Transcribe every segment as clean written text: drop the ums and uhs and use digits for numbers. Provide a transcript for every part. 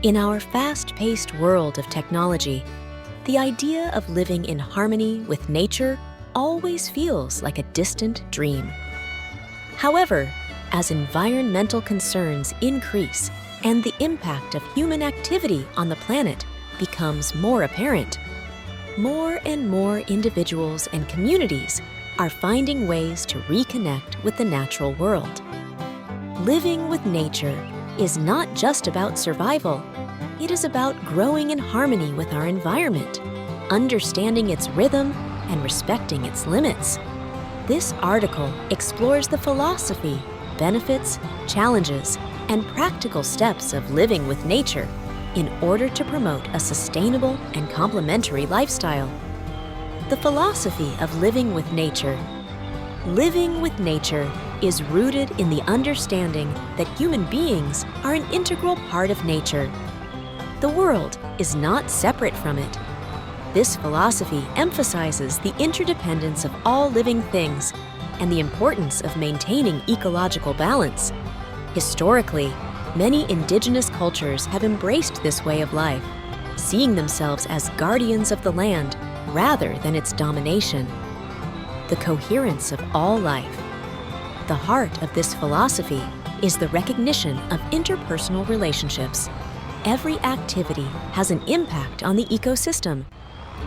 In our fast-paced world of technology, the idea of living in harmony with nature always feels like a distant dream. However, as environmental concerns increase and the impact of human activity on the planet becomes more apparent, more and more individuals and communities are finding ways to reconnect with the natural world. Living with nature is not just about survival. It is about growing in harmony with our environment, understanding its rhythm, and respecting its limits. This article explores the philosophy, benefits, challenges, and practical steps of living with nature in order to promote a sustainable and complementary lifestyle. The philosophy of living with nature. Living with nature is rooted in the understanding that human beings are an integral part of nature. The world is not separate from it. This philosophy emphasizes the interdependence of all living things and the importance of maintaining ecological balance. Historically, many indigenous cultures have embraced this way of life, seeing themselves as guardians of the land rather than its domination. The coherence of all life. The heart of this philosophy is the recognition of interpersonal relationships. Every activity has an impact on the ecosystem.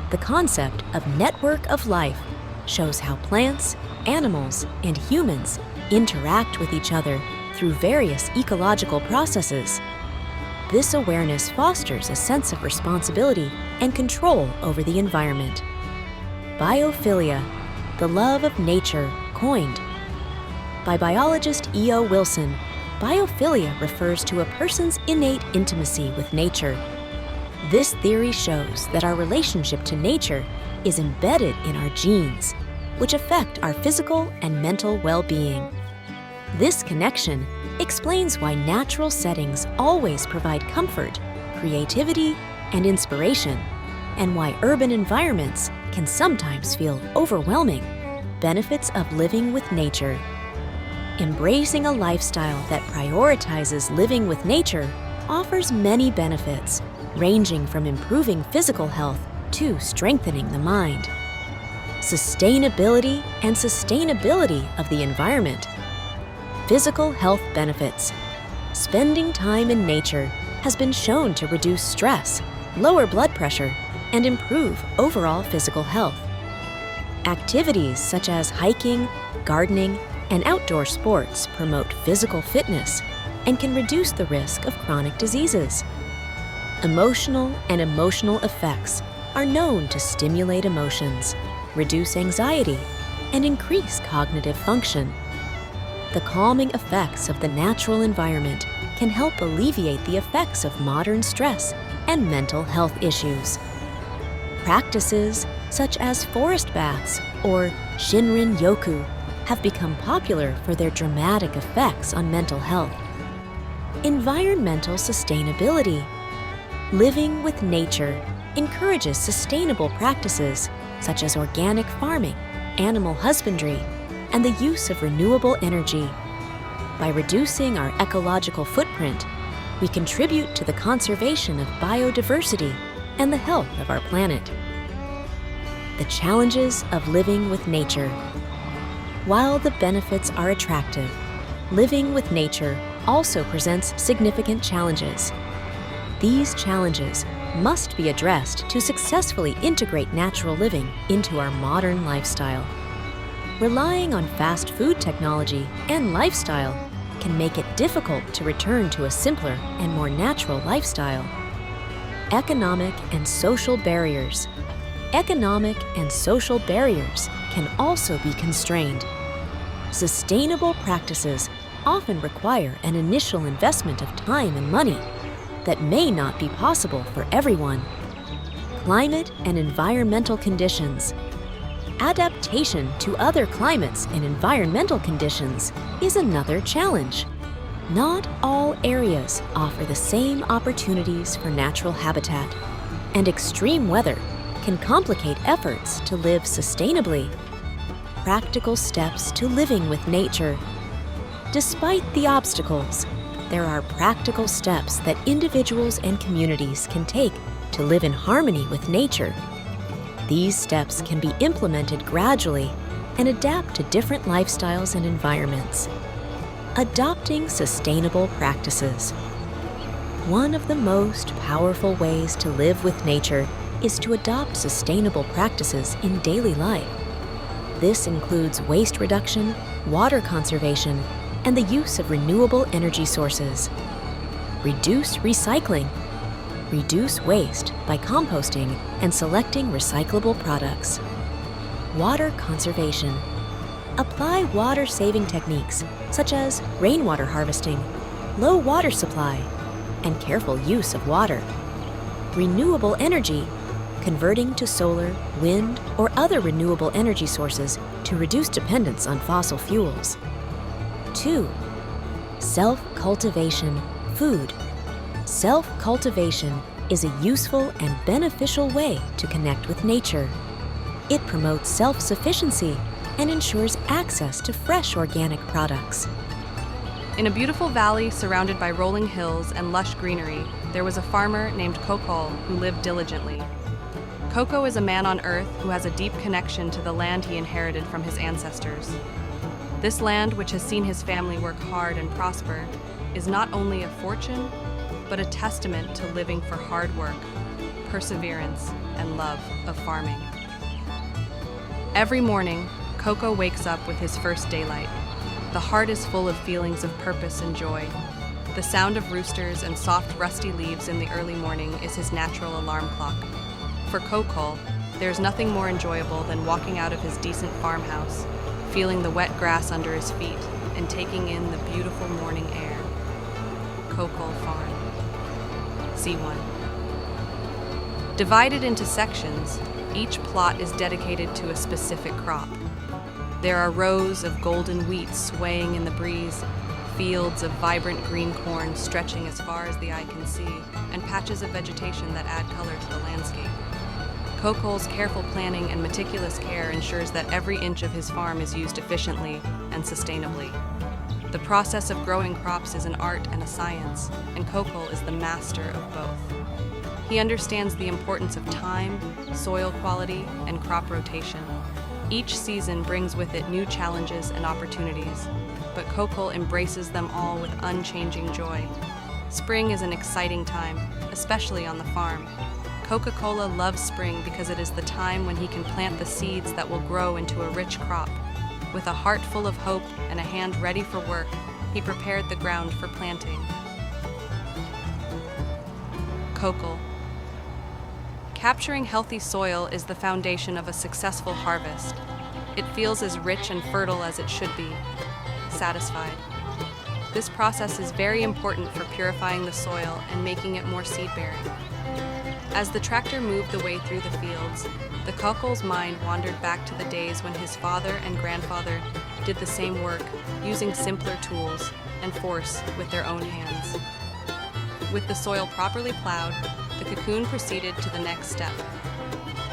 The concept of network of life shows how plants, animals, and humans interact with each other through various ecological processes. This awareness fosters a sense of responsibility and control over the environment. Biophilia, the love of nature, coined. By biologist E.O. Wilson, biophilia refers to a person's innate intimacy with nature. This theory shows that our relationship to nature is embedded in our genes, which affect our physical and mental well-being. This connection explains why natural settings always provide comfort, creativity, and inspiration, and why urban environments can sometimes feel overwhelming. Benefits of living with nature. Embracing a lifestyle that prioritizes living with nature offers many benefits, ranging from improving physical health to strengthening the mind. Sustainability and sustainability of the environment. Physical health benefits. Spending time in nature has been shown to reduce stress, lower blood pressure, and improve overall physical health. Activities such as hiking, gardening, and outdoor sports promote physical fitness and can reduce the risk of chronic diseases. Emotional and emotional effects are known to stimulate emotions, reduce anxiety, and increase cognitive function. The calming effects of the natural environment can help alleviate the effects of modern stress and mental health issues. Practices such as forest baths or Shinrin-yoku have become popular for their dramatic effects on mental health. Environmental sustainability. Living with nature encourages sustainable practices such as organic farming, animal husbandry, and the use of renewable energy. By reducing our ecological footprint, we contribute to the conservation of biodiversity and the health of our planet. The challenges of living with nature. While the benefits are attractive, living with nature also presents significant challenges. These challenges must be addressed to successfully integrate natural living into our modern lifestyle. Relying on fast food technology and lifestyle can make it difficult to return to a simpler and more natural lifestyle. Economic and social barriers. Economic and social barriers can also be constrained. Sustainable practices often require an initial investment of time and money that may not be possible for everyone. Climate and environmental conditions. Adaptation to other climates and environmental conditions is another challenge. Not all areas offer the same opportunities for natural habitat, and extreme weather can complicate efforts to live sustainably. Practical steps to living with nature. Despite the obstacles, there are practical steps that individuals and communities can take to live in harmony with nature. These steps can be implemented gradually and adapt to different lifestyles and environments. Adopting sustainable practices. One of the most powerful ways to live with nature is to adopt sustainable practices in daily life. This includes waste reduction, water conservation, and the use of renewable energy sources. Reduce recycling. Reduce waste by composting and selecting recyclable products. Water conservation. Apply water-saving techniques such as rainwater harvesting, low water supply, and careful use of water. Renewable energy. Converting to solar, wind, or other renewable energy sources to reduce dependence on fossil fuels. 2. Self-cultivation, food. Self-cultivation is a useful and beneficial way to connect with nature. It promotes self-sufficiency and ensures access to fresh organic products. In a beautiful valley surrounded by rolling hills and lush greenery, there was a farmer named Coco who lived diligently. Coco is a man on earth who has a deep connection to the land he inherited from his ancestors. This land, which has seen his family work hard and prosper, is not only a fortune, but a testament to living for hard work, perseverance, and love of farming. Every morning, Coco wakes up with his first daylight. The heart is full of feelings of purpose and joy. The sound of roosters and soft, rusty leaves in the early morning is his natural alarm clock. For Coco, there's nothing more enjoyable than walking out of his decent farmhouse, feeling the wet grass under his feet, and taking in the beautiful morning air. Coco Farm. C1. Divided into sections, each plot is dedicated to a specific crop. There are rows of golden wheat swaying in the breeze, fields of vibrant green corn stretching as far as the eye can see, and patches of vegetation that add color to the landscape. Coco's careful planning and meticulous care ensures that every inch of his farm is used efficiently and sustainably. The process of growing crops is an art and a science, and Coco is the master of both. He understands the importance of time, soil quality, and crop rotation. Each season brings with it new challenges and opportunities, but Coco embraces them all with unchanging joy. Spring is an exciting time, especially on the farm. Coca-Cola loves spring because it is the time when he can plant the seeds that will grow into a rich crop. With a heart full of hope and a hand ready for work, he prepared the ground for planting. Coco. Capturing healthy soil is the foundation of a successful harvest. It feels as rich and fertile as it should be. Satisfied. This process is very important for purifying the soil and making it more seed-bearing. As the tractor moved the way through the fields, the Coco's mind wandered back to the days when his father and grandfather did the same work, using simpler tools and force with their own hands. With the soil properly plowed, the cocoon proceeded to the next step.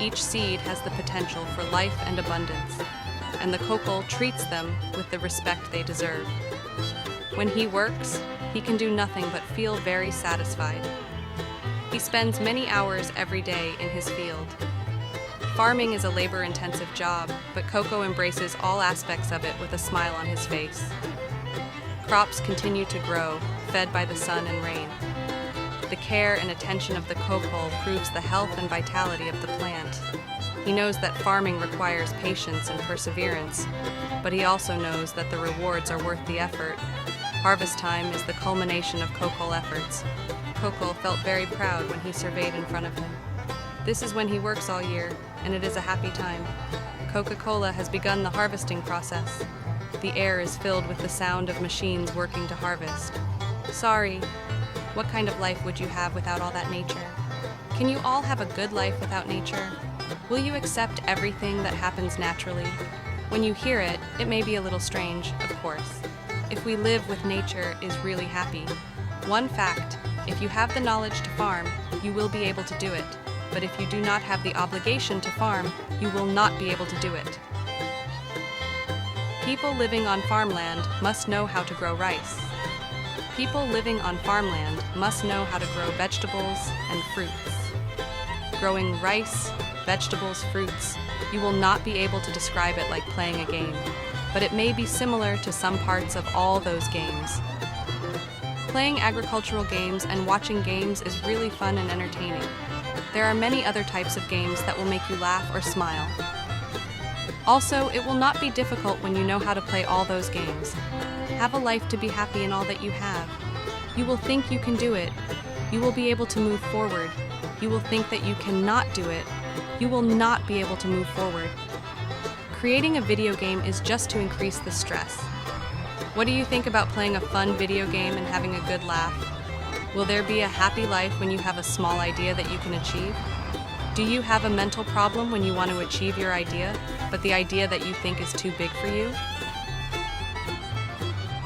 Each seed has the potential for life and abundance, and the Coco treats them with the respect they deserve. When he works, he can do nothing but feel very satisfied. He spends many hours every day in his field. Farming is a labor-intensive job, but Coco embraces all aspects of it with a smile on his face. Crops continue to grow, fed by the sun and rain. The care and attention of the Coco proves the health and vitality of the plant. He knows that farming requires patience and perseverance, but he also knows that the rewards are worth the effort. Harvest time is the culmination of Coco efforts. Coco felt very proud when he surveyed in front of him. This is when he works all year, and it is a happy time. Coca-Cola has begun the harvesting process. The air is filled with the sound of machines working to harvest. Sorry, what kind of life would you have without all that nature? Can you all have a good life without nature? Will you accept everything that happens naturally? When you hear it, it may be a little strange, of course. If we live with nature is really happy. One fact, if you have the knowledge to farm, you will be able to do it. But if you do not have the obligation to farm, you will not be able to do it. People living on farmland must know how to grow rice. People living on farmland must know how to grow vegetables and fruits. Growing rice, vegetables, fruits, you will not be able to describe it like playing a game, but it may be similar to some parts of all those games. Playing agricultural games and watching games is really fun and entertaining. There are many other types of games that will make you laugh or smile. Also, it will not be difficult when you know how to play all those games. Have a life to be happy in all that you have. You will think you can do it. You will be able to move forward. You will think that you cannot do it. You will not be able to move forward. Creating a video game is just to increase the stress. What do you think about playing a fun video game and having a good laugh? Will there be a happy life when you have a small idea that you can achieve? Do you have a mental problem when you want to achieve your idea, but the idea that you think is too big for you?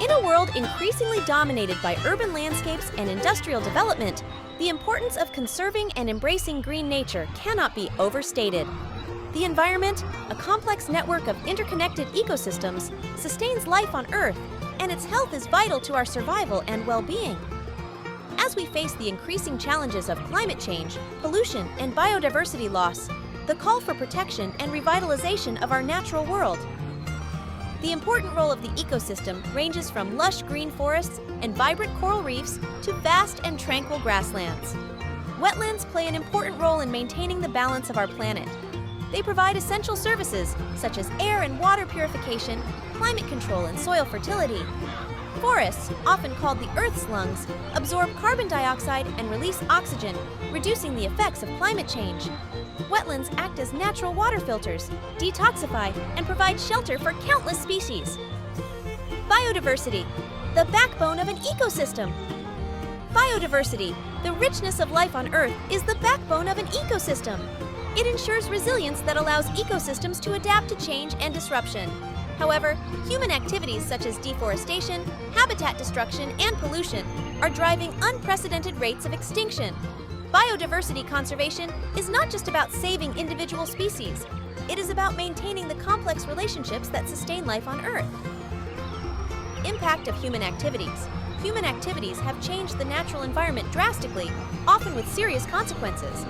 In a world increasingly dominated by urban landscapes and industrial development, the importance of conserving and embracing green nature cannot be overstated. The environment, a complex network of interconnected ecosystems, sustains life on Earth, and its health is vital to our survival and well-being. As we face the increasing challenges of climate change, pollution, and biodiversity loss, the call for protection and revitalization of our natural world. The important role of the ecosystem ranges from lush green forests and vibrant coral reefs to vast and tranquil grasslands. Wetlands play an important role in maintaining the balance of our planet. They provide essential services such as air and water purification, climate control, and soil fertility. Forests, often called the Earth's lungs, absorb carbon dioxide and release oxygen, reducing the effects of climate change. Wetlands act as natural water filters, detoxify, and provide shelter for countless species. Biodiversity, the backbone of an ecosystem. Biodiversity, the richness of life on Earth, is the backbone of an ecosystem. It ensures resilience that allows ecosystems to adapt to change and disruption. However, human activities such as deforestation, habitat destruction, and pollution are driving unprecedented rates of extinction. Biodiversity conservation is not just about saving individual species. It is about maintaining the complex relationships that sustain life on Earth. Impact of human activities. Human activities have changed the natural environment drastically, often with serious consequences.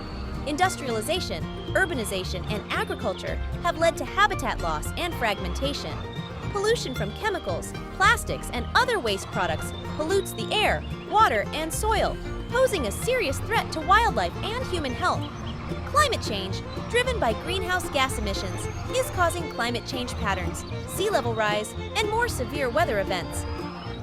Industrialization, urbanization, and agriculture have led to habitat loss and fragmentation. Pollution from chemicals, plastics, and other waste products pollutes the air, water, and soil, posing a serious threat to wildlife and human health. Climate change, driven by greenhouse gas emissions, is causing climate change patterns, sea level rise, and more severe weather events.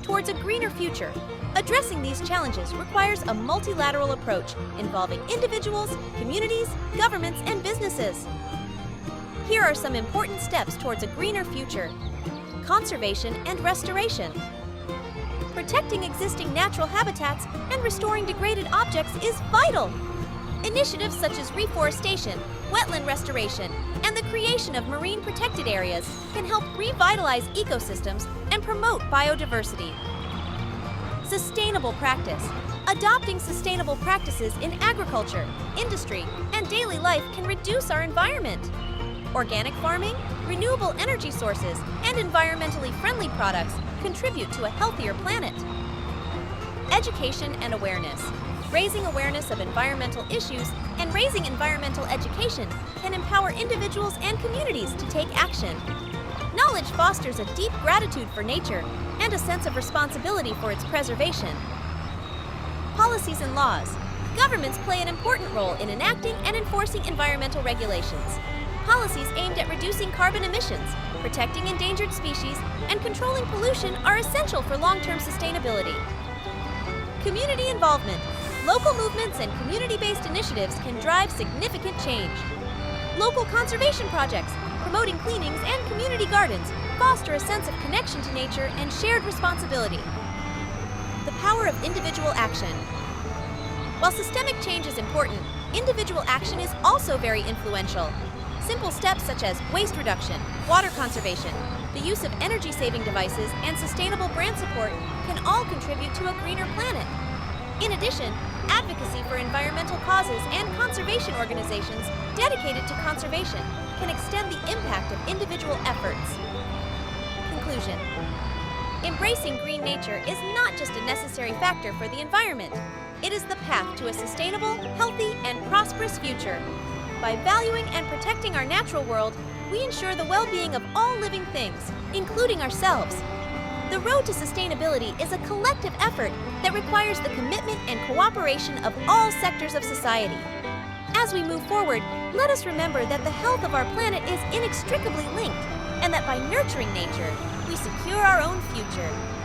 Towards a greener future, addressing these challenges requires a multilateral approach involving individuals, communities, governments, and businesses. Here are some important steps towards a greener future. Conservation and restoration. Protecting existing natural habitats and restoring degraded objects is vital. Initiatives such as reforestation, wetland restoration, and the creation of marine protected areas can help revitalize ecosystems and promote biodiversity. Sustainable practice. Adopting sustainable practices in agriculture, industry, and daily life can reduce our environment. Organic farming, renewable energy sources, and environmentally friendly products contribute to a healthier planet. Education and awareness. Raising awareness of environmental issues and raising environmental education can empower individuals and communities to take action. Knowledge fosters a deep gratitude for nature and a sense of responsibility for its preservation. Policies and laws. Governments play an important role in enacting and enforcing environmental regulations. Policies aimed at reducing carbon emissions, protecting endangered species, and controlling pollution are essential for long-term sustainability. Community involvement. Local movements and community-based initiatives can drive significant change. Local conservation projects, promoting cleanings and community gardens, foster a sense of connection to nature and shared responsibility. The power of individual action. While systemic change is important, individual action is also very influential. Simple steps such as waste reduction, water conservation, the use of energy-saving devices, and sustainable brand support can all contribute to a greener planet. In addition, advocacy for environmental causes and conservation organizations dedicated to conservation can extend the impact of individual efforts. Conclusion. Embracing green nature is not just a necessary factor for the environment. It is the path to a sustainable, healthy, and prosperous future. By valuing and protecting our natural world, we ensure the well-being of all living things, including ourselves. The road to sustainability is a collective effort that requires the commitment and cooperation of all sectors of society. As we move forward, let us remember that the health of our planet is inextricably linked, and that by nurturing nature, we secure our own future.